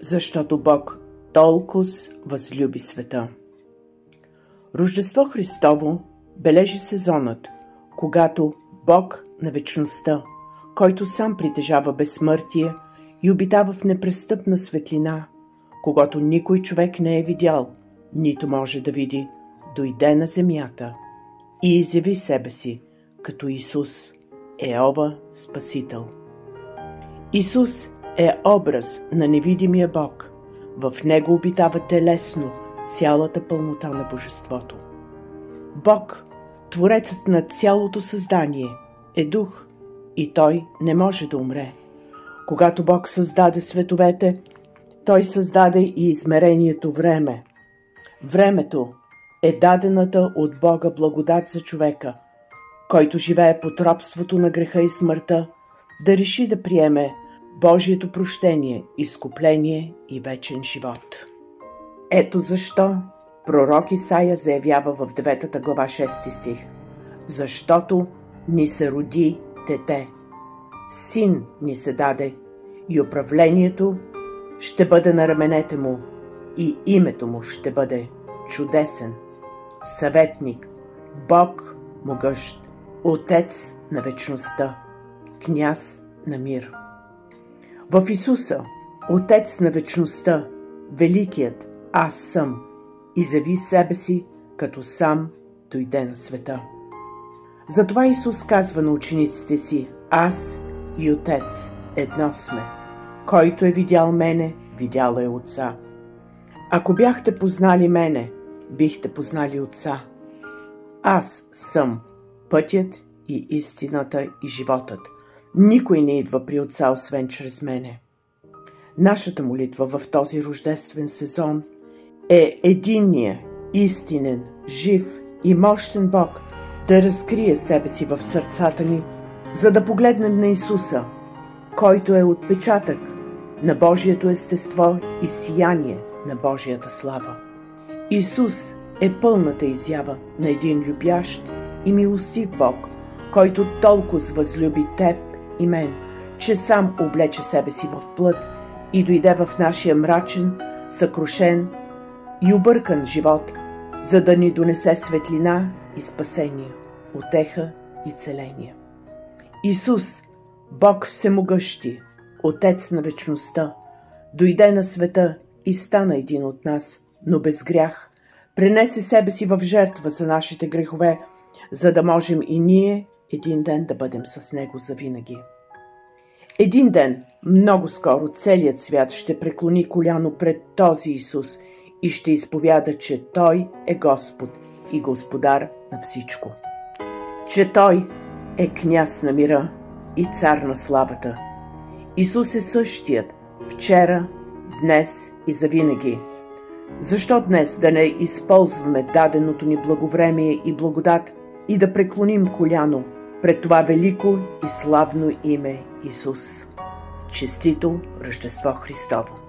защото Бог толкова възлюби света. Рождество Христово бележи сезонът, когато Бог на вечността, който сам притежава безсмъртие и обитава в непрестъпна светлина, когато никой човек не е видял, нито може да види, дойде на земята и изяви себе си като Исус, Еова Спасител. Исус е образ на невидимия Бог. В Него обитава телесно цялата пълнота на Божеството. Бог, Творецът на цялото създание, е дух и Той не може да умре. Когато Бог създаде световете, Той създаде и измерението време. Времето е дадената от Бога благодат за човека, който живее под робството на греха и смъртта, да реши да приеме Божието прощение, изкупление и вечен живот. Ето защо пророк Исаия заявява в 9 глава 6 стих: защото ни се роди дете, син ни се даде и управлението ще бъде на раменете му и името му ще бъде чудесен, съветник, Бог могъщ, Отец на вечността, княз на мир. В Исуса, Отец на вечността, Великият Аз съм, изяви себе си, като сам дойде на света. Затова Исус казва на учениците си: аз и Отец едно сме. Който е видял мене, видял е Отца. Ако бяхте познали мене, бихте познали Отца. Аз съм пътят и истината и животът. Никой не идва при Отца, освен чрез мене. Нашата молитва в този рождествен сезон е единния, истинен, жив и мощен Бог да разкрие себе си в сърцата ни, за да погледнем на Исуса, който е отпечатък на Божието естество и сияние на Божията слава. Исус е пълната изява на един любящ и милостив Бог, който толкова възлюби теб и мен, че сам облече себе си в плът и дойде в нашия мрачен, съкрушен и объркан живот, за да ни донесе светлина и спасение, утеха и целение. Исус, Бог всемогъщи, Отец на вечността, дойде на света и стана един от нас, но без грях, пренесе себе си в жертва за нашите грехове, за да можем и ние един ден да бъдем с Него завинаги. Един ден, много скоро, целият свят ще преклони коляно пред този Исус и ще изповяда, че Той е Господ и Господар на всичко. Че Той е княз на мира и цар на славата. Исус е същият вчера, днес и завинаги. Защо днес да не използваме даденото ни благовремие и благодат и да преклоним коляно пред това велико и славно име Исус? Честито Рождество Христово!